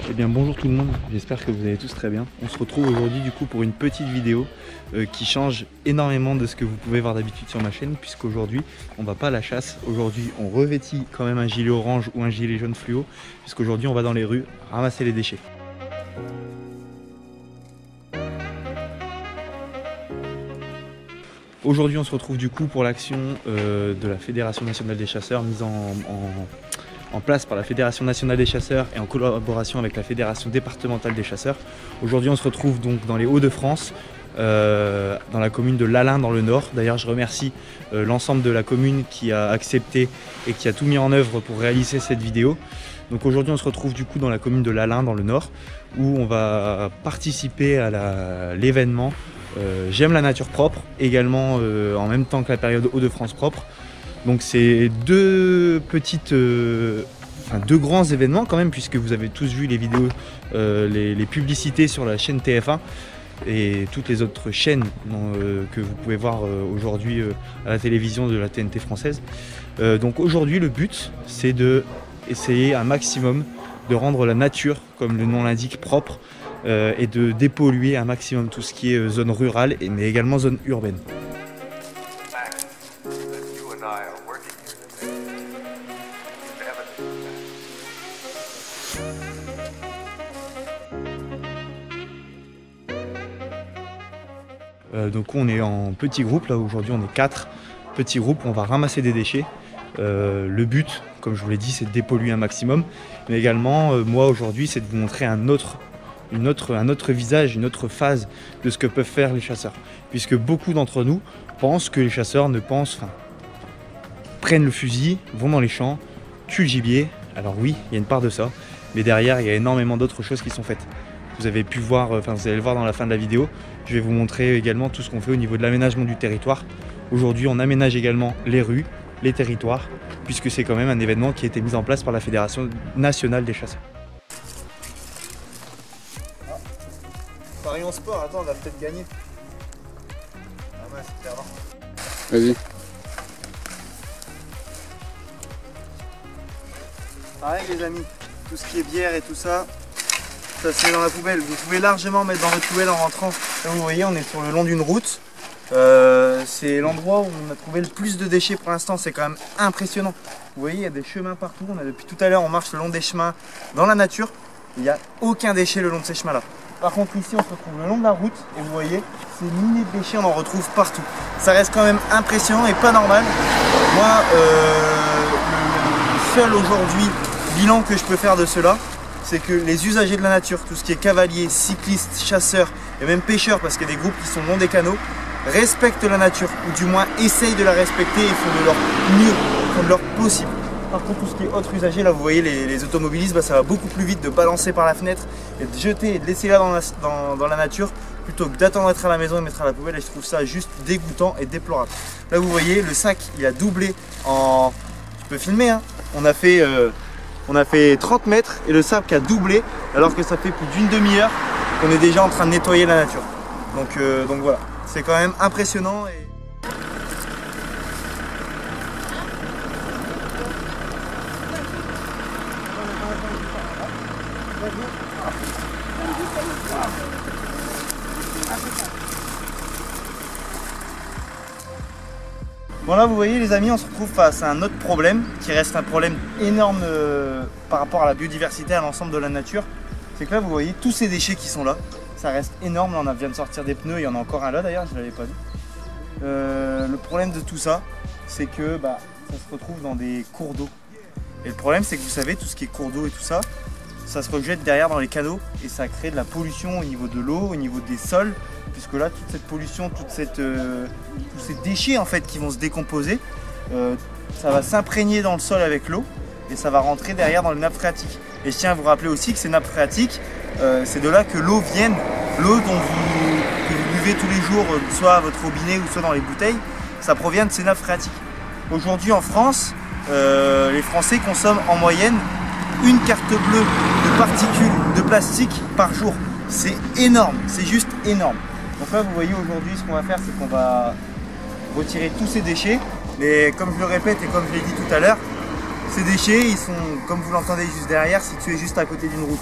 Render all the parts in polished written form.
Eh bien bonjour tout le monde, j'espère que vous allez tous très bien. On se retrouve aujourd'hui du coup pour une petite vidéo qui change énormément de ce que vous pouvez voir d'habitude sur ma chaîne, puisqu'aujourd'hui on va pas à la chasse. Aujourd'hui on revêtit quand même un gilet orange ou un gilet jaune fluo, puisqu'aujourd'hui on va dans les rues ramasser les déchets. Aujourd'hui on se retrouve du coup pour l'action de la Fédération Nationale des Chasseurs, mise en place par la Fédération Nationale des Chasseurs et en collaboration avec la Fédération Départementale des Chasseurs. Aujourd'hui on se retrouve donc dans les Hauts-de-France, dans la commune de L'Alain dans le Nord. D'ailleurs je remercie l'ensemble de la commune qui a accepté et qui a tout mis en œuvre pour réaliser cette vidéo. Donc aujourd'hui on se retrouve du coup dans la commune de L'Alain dans le Nord, où on va participer à l'événement J'aime la nature propre, également en même temps que la période Hauts-de-France propre. Donc c'est deux grands événements quand même, puisque vous avez tous vu les vidéos, les publicités sur la chaîne TF1 et toutes les autres chaînes que vous pouvez voir aujourd'hui à la télévision de la TNT française. Donc aujourd'hui le but c'est de essayer un maximum de rendre la nature, comme le nom l'indique, propre, et de dépolluer un maximum tout ce qui est zone rurale mais également zone urbaine. Donc on est en petit groupe, là aujourd'hui on est 4 petits groupes, on va ramasser des déchets. Le but, comme je vous l'ai dit, c'est de dépolluer un maximum, mais également moi aujourd'hui c'est de vous montrer un autre visage, une autre phase de ce que peuvent faire les chasseurs, puisque beaucoup d'entre nous pensent que les chasseurs prennent le fusil, vont dans les champs, tuent le gibier. Alors oui, il y a une part de ça, mais derrière il y a énormément d'autres choses qui sont faites. Vous avez pu voir, vous allez le voir dans la fin de la vidéo. Je vais vous montrer également tout ce qu'on fait au niveau de l'aménagement du territoire. Aujourd'hui, on aménage également les rues, les territoires, puisque c'est quand même un événement qui a été mis en place par la Fédération Nationale des Chasseurs. Paris en sport, attends, on va peut-être gagner. Ah ouais, c'est perdant. Vas-y. Pareil les amis, tout ce qui est bière et tout ça, ça se met dans la poubelle. Vous pouvez largement mettre dans votre poubelle en rentrant. Là vous voyez, on est sur le long d'une route. C'est l'endroit où on a trouvé le plus de déchets pour l'instant, c'est quand même impressionnant. Vous voyez, il y a des chemins partout. Depuis tout à l'heure, on marche le long des chemins dans la nature. Il n'y a aucun déchet le long de ces chemins-là. Par contre ici on se retrouve le long de la route et vous voyez, ces milliers de déchets, on en retrouve partout. Ça reste quand même impressionnant et pas normal. Moi, le seul aujourd'hui bilan que je peux faire de cela, c'est que les usagers de la nature, tout ce qui est cavaliers, cyclistes, chasseurs et même pêcheurs, parce qu'il y a des groupes qui sont le long des canaux, respectent la nature, ou du moins essayent de la respecter et font de leur mieux, font de leur possible. Par contre, tout ce qui est autre usager, là vous voyez les automobilistes, ça va beaucoup plus vite de balancer par la fenêtre et de jeter et de laisser là dans la nature plutôt que d'attendre d'être à la maison et de mettre à la poubelle. Et je trouve ça juste dégoûtant et déplorable. Là vous voyez, le sac il a doublé en... Je peux filmer hein. On a fait 30 mètres et le sac a doublé alors que ça fait plus d'une demi-heure qu'on est déjà en train de nettoyer la nature. Donc voilà, c'est quand même impressionnant. Bon là vous voyez les amis, on se retrouve face à un autre problème qui reste un problème énorme par rapport à la biodiversité, à l'ensemble de la nature. C'est que là vous voyez tous ces déchets qui sont là, ça reste énorme. Là on vient de sortir des pneus, il y en a encore un là d'ailleurs, je ne l'avais pas vu. Le problème de tout ça, c'est que ça se retrouve dans des cours d'eau. Et le problème c'est que vous savez, tout ce qui est cours d'eau et tout ça, ça se rejette derrière dans les canaux et ça crée de la pollution au niveau de l'eau, au niveau des sols, puisque là toute cette pollution, tous ces déchets en fait qui vont se décomposer, ça va s'imprégner dans le sol avec l'eau et ça va rentrer derrière dans les nappes phréatiques. Et je tiens à vous rappeler aussi que ces nappes phréatiques, c'est de là que l'eau vient, l'eau que vous buvez tous les jours, soit à votre robinet ou soit dans les bouteilles, ça provient de ces nappes phréatiques. Aujourd'hui en France, les Français consomment en moyenne une carte bleue de particules de plastique par jour. C'est énorme, c'est juste énorme. Donc là vous voyez aujourd'hui ce qu'on va faire, c'est qu'on va retirer tous ces déchets. Mais comme je le répète et comme je l'ai dit tout à l'heure, Ces déchets, ils sont, comme vous l'entendez juste derrière, situés juste à côté d'une route.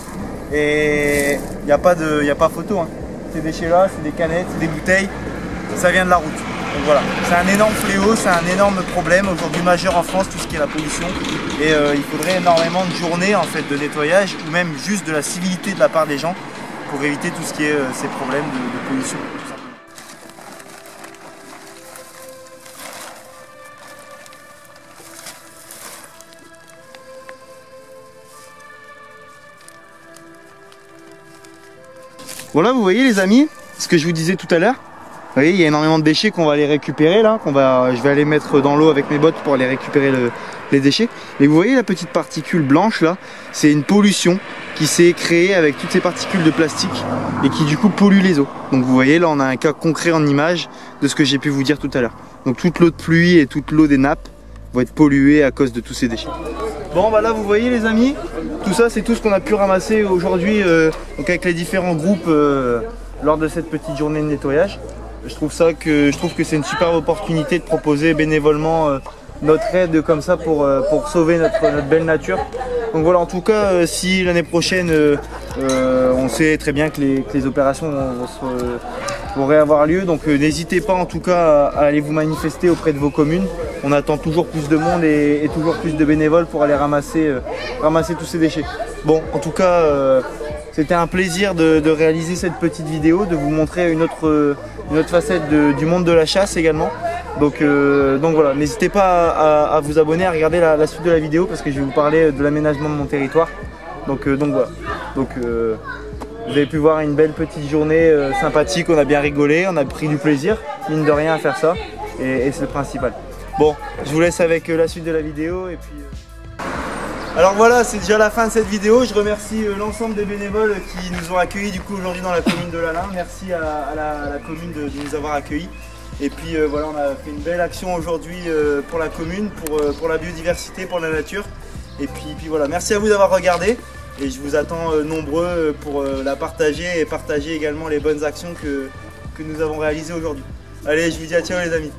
Et il n'y a pas photo. Hein. Ces déchets-là, c'est des canettes, c'est des bouteilles, ça vient de la route. Donc voilà, c'est un énorme fléau, c'est un énorme problème aujourd'hui majeur en France, tout ce qui est la pollution. Et il faudrait énormément de journées en fait, de nettoyage ou même juste de la civilité de la part des gens pour éviter tout ce qui est ces problèmes de pollution. Voilà, vous voyez les amis, ce que je vous disais tout à l'heure. Vous voyez, il y a énormément de déchets qu'on va aller récupérer là, je vais aller mettre dans l'eau avec mes bottes pour aller récupérer les déchets. Et vous voyez la petite particule blanche là, c'est une pollution qui s'est créée avec toutes ces particules de plastique et qui du coup pollue les eaux. Donc vous voyez là, on a un cas concret en image de ce que j'ai pu vous dire tout à l'heure. Donc toute l'eau de pluie et toute l'eau des nappes vont être polluées à cause de tous ces déchets. Bon bah là vous voyez les amis, tout ça c'est tout ce qu'on a pu ramasser aujourd'hui donc avec les différents groupes lors de cette petite journée de nettoyage. Je trouve que c'est une superbe opportunité de proposer bénévolement notre aide comme ça pour sauver notre belle nature. Donc voilà, en tout cas si l'année prochaine on sait très bien que les opérations pourraient avoir lieu, donc n'hésitez pas en tout cas à aller vous manifester auprès de vos communes. On attend toujours plus de monde et toujours plus de bénévoles pour aller ramasser tous ces déchets. Bon, en tout cas, c'était un plaisir de réaliser cette petite vidéo, de vous montrer une autre facette du monde de la chasse également. Donc voilà, n'hésitez pas à vous abonner, à regarder la suite de la vidéo parce que je vais vous parler de l'aménagement de mon territoire. Donc voilà. Vous avez pu voir une belle petite journée sympathique, on a bien rigolé, on a pris du plaisir, mine de rien, à faire ça, et c'est le principal. Bon, je vous laisse avec la suite de la vidéo et puis... Alors voilà, c'est déjà la fin de cette vidéo. Je remercie l'ensemble des bénévoles qui nous ont accueillis du coup aujourd'hui dans la commune de Lalin. Merci à la commune de nous avoir accueillis. Et puis voilà, on a fait une belle action aujourd'hui pour la commune, pour la biodiversité, pour la nature. Et puis voilà, merci à vous d'avoir regardé. Et je vous attends nombreux pour la partager et partager également les bonnes actions que nous avons réalisées aujourd'hui. Allez, je vous dis à ciao les amis.